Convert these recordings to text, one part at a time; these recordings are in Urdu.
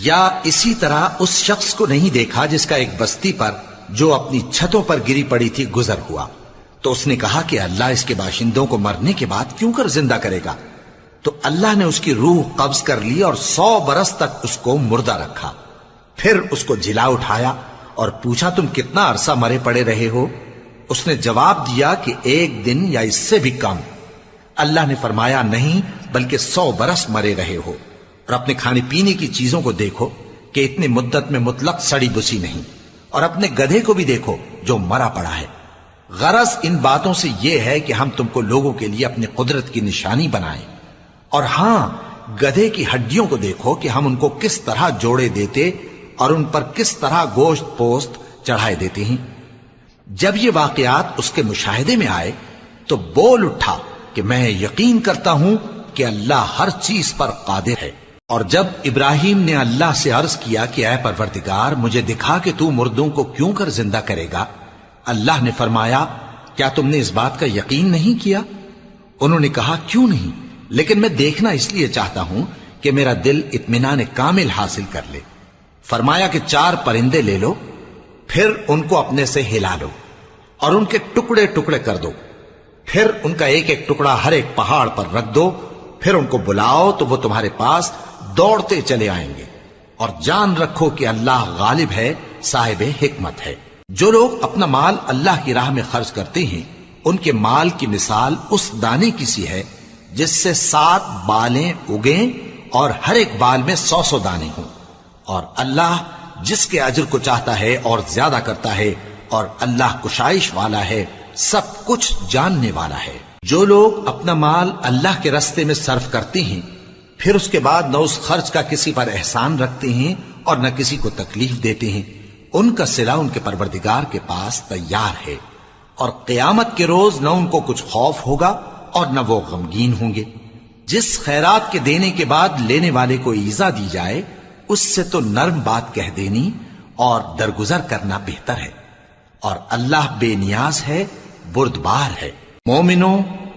یا اسی طرح اس شخص کو نہیں دیکھا جس کا ایک بستی پر جو اپنی چھتوں پر گری پڑی تھی گزر ہوا، تو اس نے کہا کہ اللہ اس کے باشندوں کو مرنے کے بعد کیوں کر زندہ کرے گا؟ تو اللہ نے اس کی روح قبض کر لی اور 100 برس تک اس کو مردہ رکھا. پھر اس کو جلا اٹھایا اور پوچھا تم کتنا عرصہ مرے پڑے رہے ہو؟ اس نے جواب دیا کہ 1 دن یا اس سے بھی کم. اللہ نے فرمایا نہیں بلکہ 100 برس مرے رہے ہو. اور اپنے کھانے پینے کی چیزوں کو دیکھو کہ اتنی مدت میں مطلق سڑی بسی نہیں، اور اپنے گدھے کو بھی دیکھو جو مرا پڑا ہے. غرض ان باتوں سے یہ ہے کہ ہم تم کو لوگوں کے لیے اپنی قدرت کی نشانی بنائیں. اور ہاں، گدھے کی ہڈیوں کو دیکھو کہ ہم ان کو کس طرح جوڑے دیتے اور ان پر کس طرح گوشت پوست چڑھائے دیتے ہیں. جب یہ واقعات اس کے مشاہدے میں آئے تو بول اٹھا کہ میں یقین کرتا ہوں کہ اللہ ہر چیز پر قادر ہے. اور جب ابراہیم نے اللہ سے عرض کیا کہ اے پروردگار مجھے دکھا کہ تو مردوں کو کیوں کر زندہ کرے گا، اللہ نے فرمایا کیا تم نے اس بات کا یقین نہیں کیا؟ انہوں نے کہا کیوں نہیں، لیکن میں دیکھنا اس لیے چاہتا ہوں کہ میرا دل اطمینان کامل حاصل کر لے. فرمایا کہ 4 پرندے لے لو، پھر ان کو اپنے سے ہلا لو اور ان کے ٹکڑے ٹکڑے کر دو، پھر ان کا ایک ایک ٹکڑا ہر ایک پہاڑ پر رکھ دو، پھر ان کو بلاؤ تو وہ تمہارے پاس دوڑتے چلے آئیں گے. اور جان رکھو کہ اللہ غالب ہے، صاحب حکمت ہے. جو لوگ اپنا مال اللہ کی راہ میں خرچ کرتے ہیں ان کے مال کی مثال اس دانے کی سی ہے جس سے 7 بالیں اگیں اور ہر ایک بال میں 100 دانے ہوں. اور اللہ جس کے اجر کو چاہتا ہے اور زیادہ کرتا ہے، اور اللہ کشائش والا ہے، سب کچھ جاننے والا ہے. جو لوگ اپنا مال اللہ کے راستے میں صرف کرتے ہیں پھر اس کے بعد نہ اس خرچ کا کسی پر احسان رکھتے ہیں اور نہ کسی کو تکلیف دیتے ہیں، ان کا صلہ ان کے پروردگار کے پاس تیار ہے. اور قیامت کے روز نہ ان کو کچھ خوف ہوگا اور نہ وہ غمگین ہوں گے. جس خیرات کے دینے کے بعد لینے والے کو ایذا دی جائے اس سے تو نرم بات کہہ دینی اور درگزر کرنا بہتر ہے. اور اللہ بے نیاز ہے، بردبار ہے. مومنوں،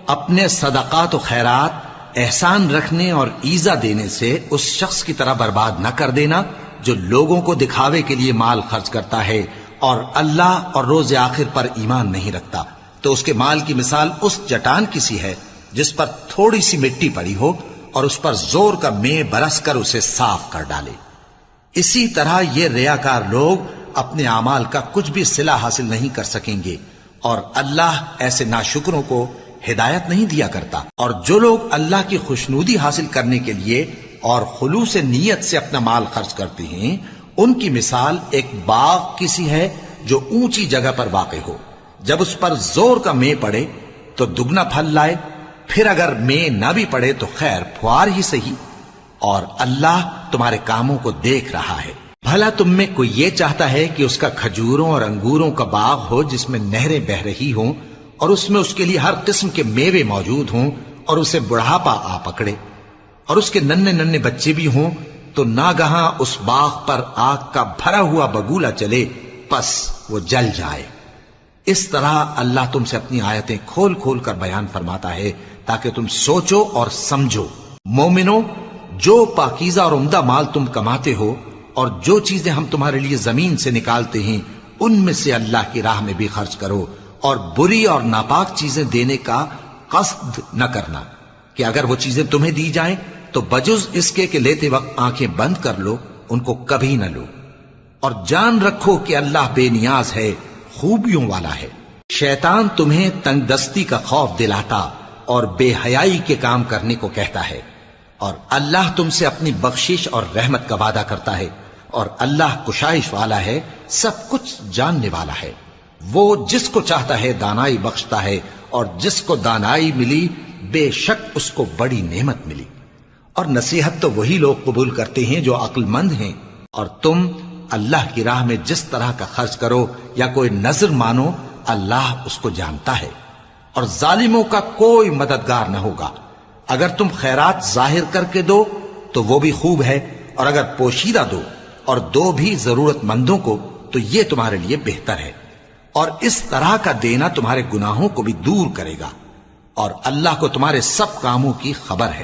اپنے صدقات و خیرات احسان رکھنے اور ایذا دینے سے اس شخص کی طرح برباد نہ کر دینا جو لوگوں کو دکھاوے کے لیے مال خرچ کرتا ہے اور اللہ اور روز آخر پر ایمان نہیں رکھتا. تو اس کے مال کی مثال اس چٹان کی سی ہے جس پر تھوڑی سی مٹی پڑی ہو اور اس پر زور کا مے برس کر اسے صاف کر ڈالے. اسی طرح یہ ریاکار لوگ اپنے اعمال کا کچھ بھی صلہ حاصل نہیں کر سکیں گے، اور اللہ ایسے ناشکروں کو ہدایت نہیں دیا کرتا. اور جو لوگ اللہ کی خوشنودی حاصل کرنے کے لیے اور خلوص نیت سے اپنا مال خرچ کرتے ہیں ان کی مثال ایک باغ کی سی ہے جو اونچی جگہ پر واقع ہو. جب اس پر زور کا مے پڑے تو دگنا پھل لائے، پھر اگر مے نہ بھی پڑے تو خیر پھوار ہی صحیح. اور اللہ تمہارے کاموں کو دیکھ رہا ہے. بھلا تم میں کوئی یہ چاہتا ہے کہ اس کا کھجوروں اور انگوروں کا باغ ہو جس میں نہریں بہ رہی ہوں اور اس میں اس کے لیے ہر قسم کے میوے موجود ہوں، اور اسے بڑھاپا آ پکڑے اور اس کے ننھے ننھے بچے بھی ہوں، تو ناگہاں اس باغ پر آگ کا بھرا ہوا بگولا چلے پس وہ جل جائے. اس طرح اللہ تم سے اپنی آیتیں کھول کھول کر بیان فرماتا ہے تاکہ تم سوچو اور سمجھو. مومنو، جو پاکیزہ اور عمدہ مال تم کماتے ہو اور جو چیزیں ہم تمہارے لیے زمین سے نکالتے ہیں ان میں سے اللہ کی راہ میں بھی خرچ کرو، اور بری اور ناپاک چیزیں دینے کا قصد نہ کرنا کہ اگر وہ چیزیں تمہیں دی جائیں تو بجز اس کے کہ لیتے وقت آنکھیں بند کر لو، ان کو کبھی نہ لو. اور جان رکھو کہ اللہ بے نیاز ہے، خوبیوں والا ہے. شیطان تمہیں تنگ دستی کا خوف دلاتا اور بے حیائی کے کام کرنے کو کہتا ہے، اور اللہ تم سے اپنی بخشش اور رحمت کا وعدہ کرتا ہے، اور اللہ کشائش والا ہے، سب کچھ جاننے والا ہے. وہ جس کو چاہتا ہے دانائی بخشتا ہے، اور جس کو دانائی ملی بے شک اس کو بڑی نعمت ملی. اور نصیحت تو وہی لوگ قبول کرتے ہیں جو عقل مند ہیں. اور تم اللہ کی راہ میں جس طرح کا خرچ کرو یا کوئی نذر مانو اللہ اس کو جانتا ہے. اور ظالموں کا کوئی مددگار نہ ہوگا. اگر تم خیرات ظاہر کر کے دو تو وہ بھی خوب ہے، اور اگر پوشیدہ دو اور دو بھی ضرورت مندوں کو تو یہ تمہارے لیے بہتر ہے. اور اس طرح کا دینا تمہارے گناہوں کو بھی دور کرے گا، اور اللہ کو تمہارے سب کاموں کی خبر ہے.